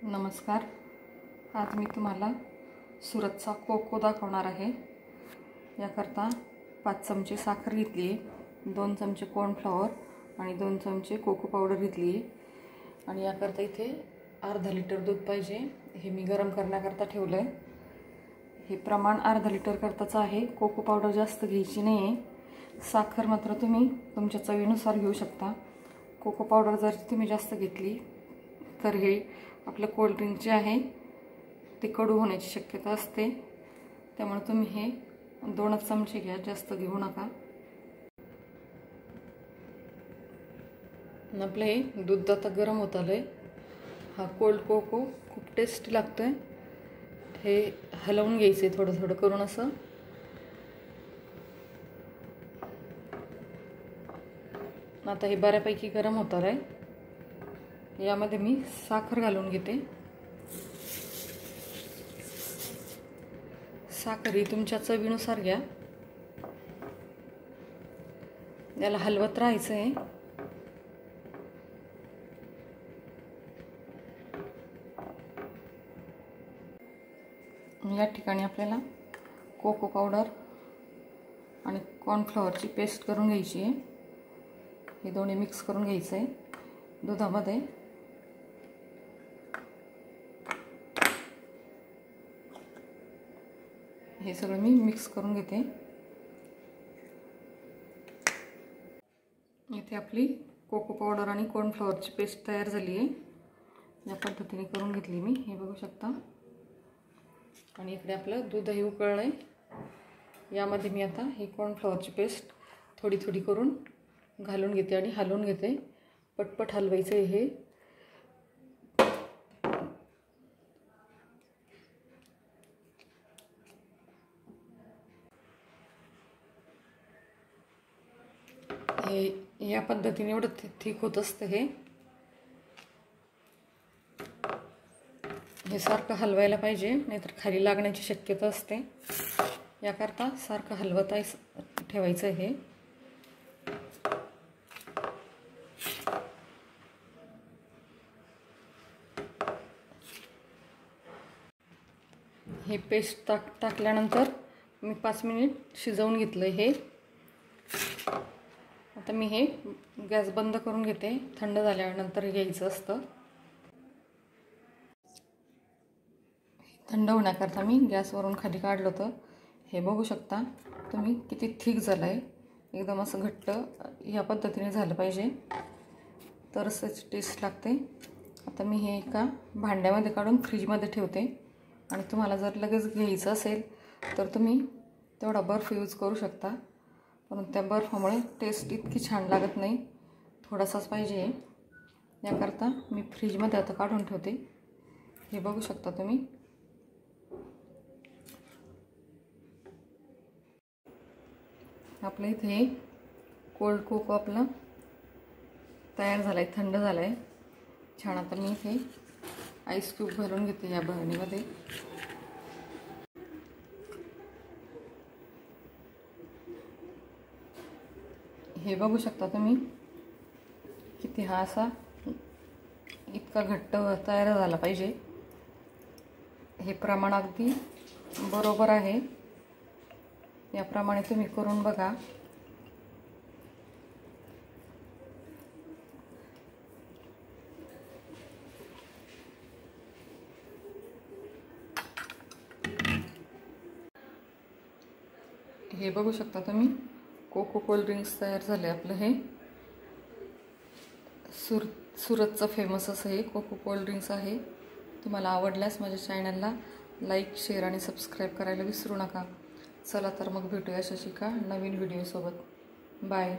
नमस्कार. आज मी तुम्हाला सुरतचा कोको दाखवणार आहे. याकरता 5 चमचे साखर घेतली आहे, 2 चमचे कॉर्नफ्लॉवर आणि 2 चमचे कोको पावडर घेतली आहे. आणि याकरता इथे अर्धा लिटर दूध पाहिजे. हे मी गरम करण्याकरता ठेवलं आहे. हे प्रमाण अर्धा लिटर करताचं आहे. कोको पावडर जास्त घ्यायची नाही आहे. साखर मात्र तुम्ही तुमच्या चवीनुसार घेऊ शकता. कोको पावडर जर तुम्ही जास्त घेतली तर हे आपलं कोल्ड्रिंक जे आहे ते कडू होण्याची शक्यता असते. त्यामुळे तुम्ही हे 2 चमचे घ्या, जास्त घेऊ नका. आपलं हे दूध आता गरम होत आलंय. हा कोल्ड कोको खूप टेस्टी लागतोय. हे हलवून घ्यायचे थोडं थोडं करून असं. आता हे बऱ्यापैकी गरम होत आलंय. यामध्ये मी साखर घालून घेते. साखर ही तुमच्या चवीनुसार घ्या. याला हलवत राहायचं आहे. या ठिकाणी आपल्याला कोको पावडर आणि कॉर्नफ्लॉवरची पेस्ट करून घ्यायची आहे. हे दोन्ही मिक्स करून घ्यायचं आहे दुधामध्ये. हे सगळं मी मिक्स करून घेते. इथे आपली कोको पावडर आणि कॉर्नफ्लॉवरची पेस्ट तयार झाली आहे. या पद्धतीने करून घेतली मी, हे बघू शकता. आणि इकडे आपलं दूधही उकळलं आहे. यामध्ये मी आता ही कॉर्नफ्लॉवरची पेस्ट थोडी थोडी करून घालून घेते आणि हलवून घेते. पटपट हलवायचं आहे हे. या पद्धतीने एवढं थिक होत असतं हे सारखं हलवायला पाहिजे, नाहीतर खाली लागण्याची शक्यता असते. याकरता सारखं हलवत ठेवायचं हे. हे पेस्ट टाकल्यानंतर मी 5 मिनिट शिजवून घेतलं हे. आता मी हे गॅस बंद करून घेते. थंड झाल्यानंतर घ्यायचं असतं. थंड होण्याकरता मी गॅसवरून खाली काढलं होतं. हे बघू शकता तुम्ही किती थिक झालं आहे. एकदम असं घट्ट या पद्धतीने झालं पाहिजे, तरच टेस्ट लागते. आता मी हे एका भांड्यामध्ये काढून फ्रीजमध्ये ठेवते. आणि तुम्हाला जर लगेच घ्यायचं असेल तर तुम्ही तेवढा बर्फ यूज करू शकता. पण त्या बर्फामुळे टेस्ट इतकी छान लागत नाही, थोडासाच पाहिजे. याकरता मी फ्रीजमध्ये आता काढून ठेवते. हे बघू शकता तुम्ही. आपल्या इथे कोल्ड कोको आपला तयार झाला आहे, थंड झाला आहे छान. आता मी इथे आईस क्यूब घालून घेते या बरणीमध्ये. हे बघू शकता तुम्ही किती हा असा इतका घट्ट तयार झाला पाहिजे. हे प्रमाण अगदी बरोबर आहे. याप्रमाणे तुम्ही करून बघा. हे बघू शकता तुम्ही कोको कोल्ड ड्रिंक्स तयार झाले आपलं. हे सुरतचं फेमस असं हे कोको कोल्ड ड्रिंक्स आहे. तुम्हाला आवडल्यास माझ्या चॅनलला लाईक, शेअर आणि सबस्क्राईब करायला विसरू नका. चला तर मग भेटूया अशाच एका नवीन व्हिडिओसोबत. बाय.